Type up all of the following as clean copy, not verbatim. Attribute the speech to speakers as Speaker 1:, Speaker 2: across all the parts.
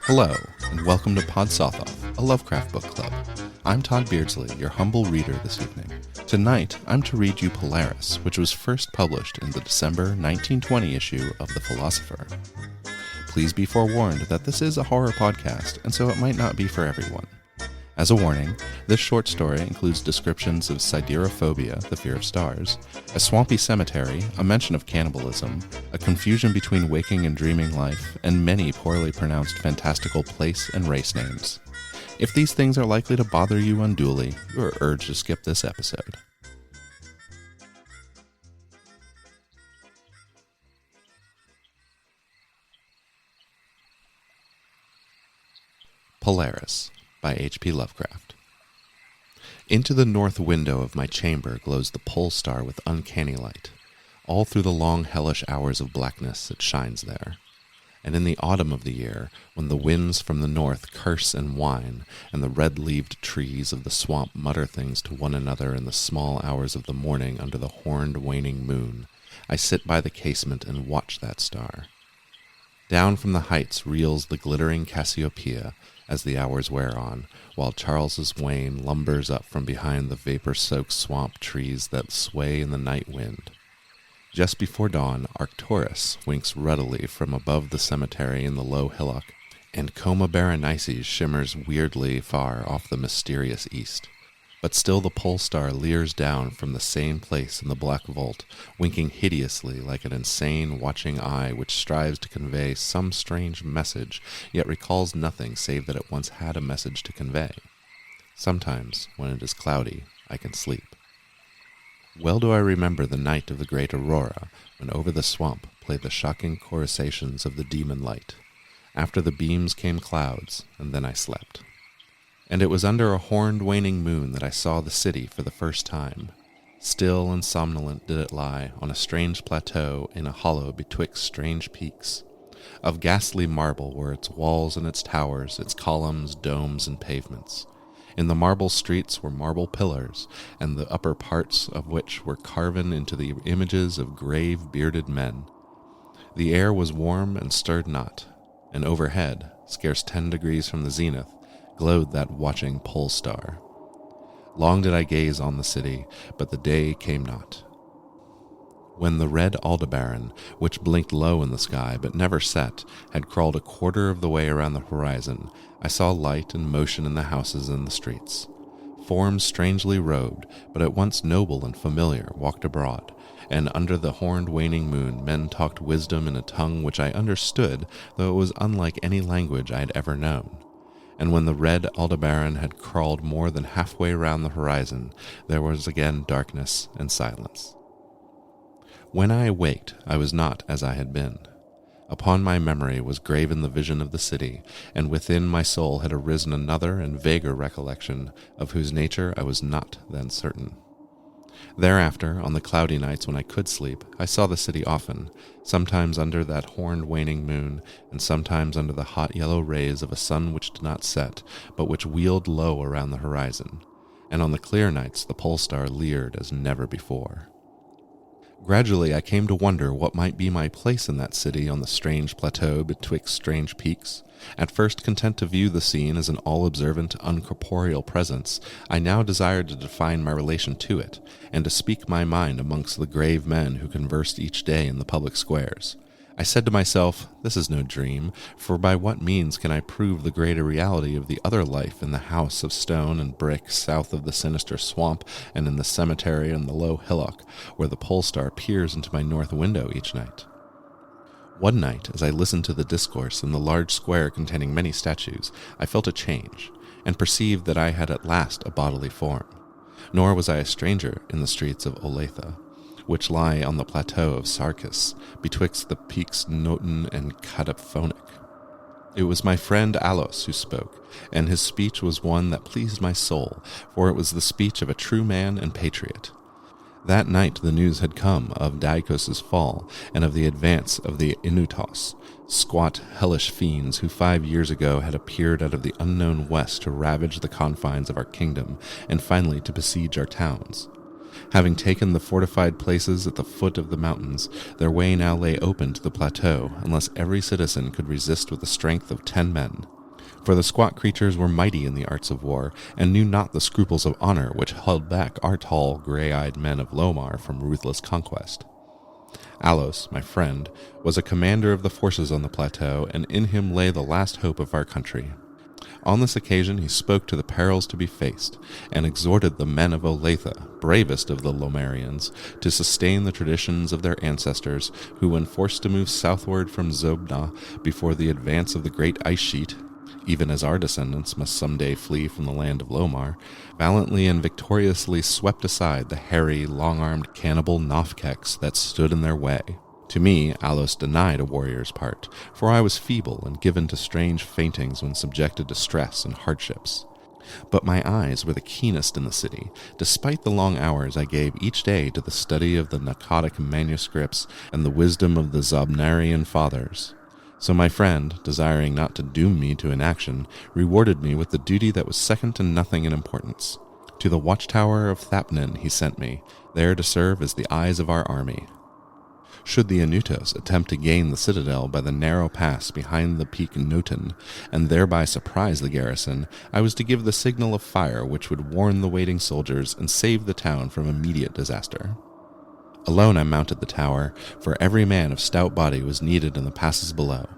Speaker 1: Hello, and welcome to Pod Sothoth, a Lovecraft book club. I'm Todd Beardsley, your humble reader this evening. Tonight, I'm to read you Polaris, which was first published in the December 1920 issue of The Philosopher. Please be forewarned that this is a horror podcast, and so it might not be for everyone. As a warning, this short story includes descriptions of siderophobia, the fear of stars, a swampy cemetery, a mention of cannibalism, a confusion between waking and dreaming life, and many poorly pronounced fantastical place and race names. If these things are likely to bother you unduly, you are urged to skip this episode. Polaris by H.P. Lovecraft. Into the north window of my chamber glows the pole star with uncanny light. All through the long hellish hours of blackness it shines there. And in the autumn of the year, when the winds from the north curse and whine, and the red-leaved trees of the swamp mutter things to one another in the small hours of the morning under the horned waning moon, I sit by the casement and watch that star. Down from the heights reels the glittering Cassiopeia as the hours wear on, while Charles's Wain lumbers up from behind the vapor-soaked swamp trees that sway in the night wind. Just before dawn, Arcturus winks ruddily from above the cemetery in the low hillock, and Coma Berenices shimmers weirdly far off the mysterious east. But still the pole star leers down from the same place in the black vault, winking hideously like an insane watching eye which strives to convey some strange message, yet recalls nothing save that it once had a message to convey. Sometimes, when it is cloudy, I can sleep. Well do I remember the night of the great aurora, when over the swamp played the shocking coruscations of the demon light. After the beams came clouds, and then I slept. And it was under a horned waning moon that I saw the city for the first time. Still and somnolent did it lie on a strange plateau in a hollow betwixt strange peaks. Of ghastly marble were its walls and its towers, its columns, domes, and pavements. In the marble streets were marble pillars, and the upper parts of which were carven into the images of grave, bearded men. The air was warm and stirred not, and overhead, scarce 10 degrees from the zenith, glowed that watching pole star. Long did I gaze on the city, but the day came not. When the red Aldebaran, which blinked low in the sky but never set, had crawled a quarter of the way around the horizon, I saw light and motion in the houses and the streets. Forms strangely robed, but at once noble and familiar, walked abroad, and under the horned waning moon men talked wisdom in a tongue which I understood, though it was unlike any language I had ever known. And when the red Aldebaran had crawled more than halfway round the horizon, there was again darkness and silence. When I awaked, I was not as I had been. Upon my memory was graven the vision of the city, and within my soul had arisen another and vaguer recollection, of whose nature I was not then certain. Thereafter, on the cloudy nights when I could sleep, I saw the city often, sometimes under that horned waning moon, and sometimes under the hot yellow rays of a sun which did not set, but which wheeled low around the horizon, and on the clear nights the pole star leered as never before. Gradually I came to wonder what might be my place in that city on the strange plateau betwixt strange peaks. At first content to view the scene as an all-observant, uncorporeal presence, I now desired to define my relation to it, and to speak my mind amongst the grave men who conversed each day in the public squares. I said to myself, this is no dream, for by what means can I prove the greater reality of the other life in the house of stone and brick south of the sinister swamp, and in the cemetery and the low hillock, where the pole star peers into my north window each night? One night, as I listened to the discourse in the large square containing many statues, I felt a change, and perceived that I had at last a bodily form. Nor was I a stranger in the streets of Olathe, which lie on the plateau of Sarkis, betwixt the peaks Noten and Cataphonic. It was my friend Alos who spoke, and his speech was one that pleased my soul, for it was the speech of a true man and patriot. That night the news had come of Diakos' fall, and of the advance of the Inutos, squat, hellish fiends who 5 years ago had appeared out of the unknown west to ravage the confines of our kingdom, and finally to besiege our towns. Having taken the fortified places at the foot of the mountains, their way now lay open to the plateau, unless every citizen could resist with the strength of 10 men. For the squat creatures were mighty in the arts of war, and knew not the scruples of honor which held back our tall, gray-eyed men of Lomar from ruthless conquest. Alos, my friend, was a commander of the forces on the plateau, and in him lay the last hope of our country. On this occasion he spoke to the perils to be faced, and exhorted the men of Olathe, bravest of the Lomarians, to sustain the traditions of their ancestors, who, when forced to move southward from Zobna before the advance of the great ice sheet, even as our descendants must someday flee from the land of Lomar, valiantly and victoriously swept aside the hairy, long-armed cannibal Nofkeks that stood in their way. To me, Alos denied a warrior's part, for I was feeble and given to strange faintings when subjected to stress and hardships. But my eyes were the keenest in the city, despite the long hours I gave each day to the study of the Nakadic manuscripts and the wisdom of the Zobnarian fathers. So my friend, desiring not to doom me to inaction, rewarded me with the duty that was second to nothing in importance. To the watchtower of Thapnin he sent me, there to serve as the eyes of our army. Should the Anutos attempt to gain the citadel by the narrow pass behind the peak Noten, and thereby surprise the garrison, I was to give the signal of fire which would warn the waiting soldiers and save the town from immediate disaster. Alone I mounted the tower, for every man of stout body was needed in the passes below.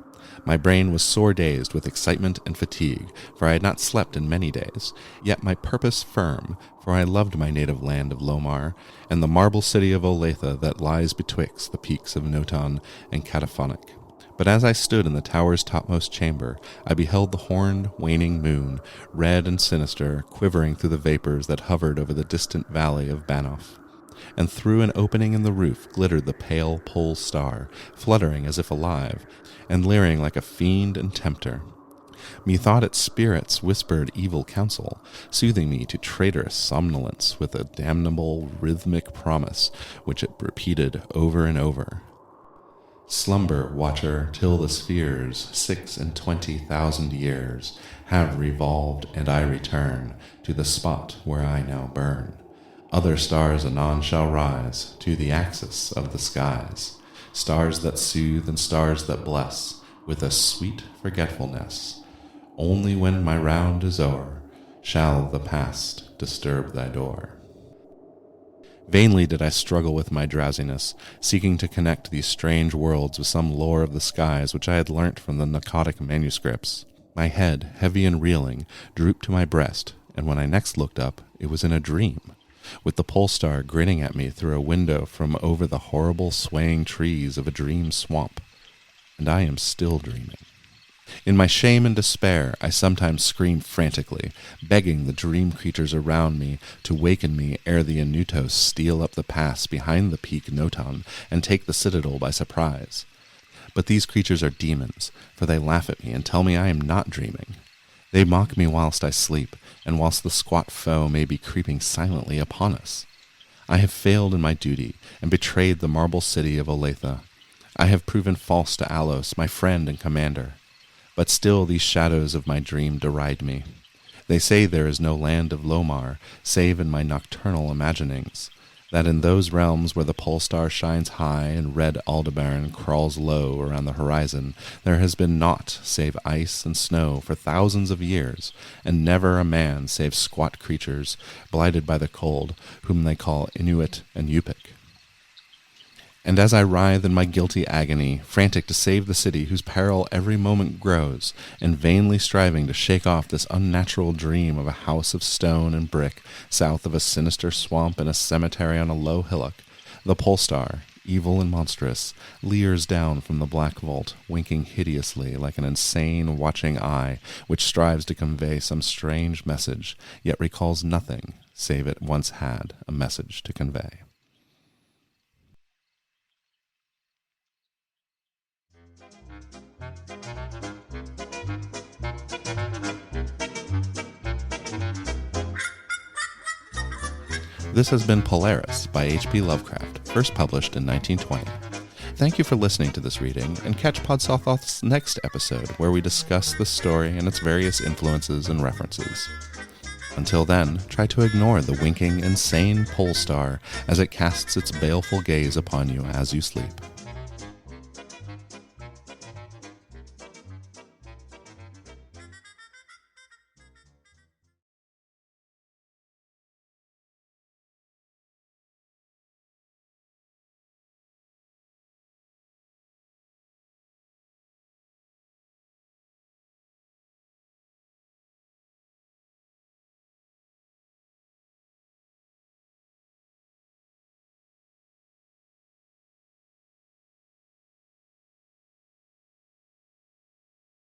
Speaker 1: My brain was sore dazed with excitement and fatigue, for I had not slept in many days, yet my purpose firm, for I loved my native land of Lomar, and the marble city of Olathe that lies betwixt the peaks of Noton and Cataphonic. But as I stood in the tower's topmost chamber, I beheld the horned, waning moon, red and sinister, quivering through the vapors that hovered over the distant valley of Banoff. And through an opening in the roof glittered the pale pole star, fluttering as if alive, and leering like a fiend and tempter. Methought its spirits whispered evil counsel, soothing me to traitorous somnolence with a damnable rhythmic promise which it repeated over and over. Slumber, watcher, till the spheres 26,000 years have revolved, and I return to the spot where I now burn. Other stars anon shall rise to the axis of the skies, stars that soothe and stars that bless with a sweet forgetfulness. Only when my round is o'er shall the past disturb thy door. Vainly did I struggle with my drowsiness, seeking to connect these strange worlds with some lore of the skies which I had learnt from the Nakadic manuscripts. My head, heavy and reeling, drooped to my breast, and when I next looked up, it was in a dream, with the pole star grinning at me through a window from over the horrible swaying trees of a dream swamp. And I am still dreaming. In my shame and despair, I sometimes scream frantically, begging the dream creatures around me to waken me ere the Anutos steal up the pass behind the peak Noton and take the citadel by surprise. But these creatures are demons, for they laugh at me and tell me I am not dreaming. They mock me whilst I sleep, and whilst the squat foe may be creeping silently upon us. I have failed in my duty, and betrayed the marble city of Olathe. I have proven false to Alos, my friend and commander. But still these shadows of my dream deride me. They say there is no land of Lomar, save in my nocturnal imaginings, that in those realms where the pole star shines high and red Aldebaran crawls low around the horizon, there has been naught save ice and snow for thousands of years, and never a man save squat creatures, blighted by the cold, whom they call Inuit and Yupik. And as I writhe in my guilty agony, frantic to save the city whose peril every moment grows, and vainly striving to shake off this unnatural dream of a house of stone and brick south of a sinister swamp and a cemetery on a low hillock, the pole star, evil and monstrous, leers down from the black vault, winking hideously like an insane watching eye which strives to convey some strange message, yet recalls nothing save it once had a message to convey. This has been Polaris by H.P. Lovecraft, first published in 1920. Thank you for listening to this reading, and catch Podsothoth's next episode where we discuss the story and its various influences and references. Until then, try to ignore the winking, insane pole star as it casts its baleful gaze upon you as you sleep.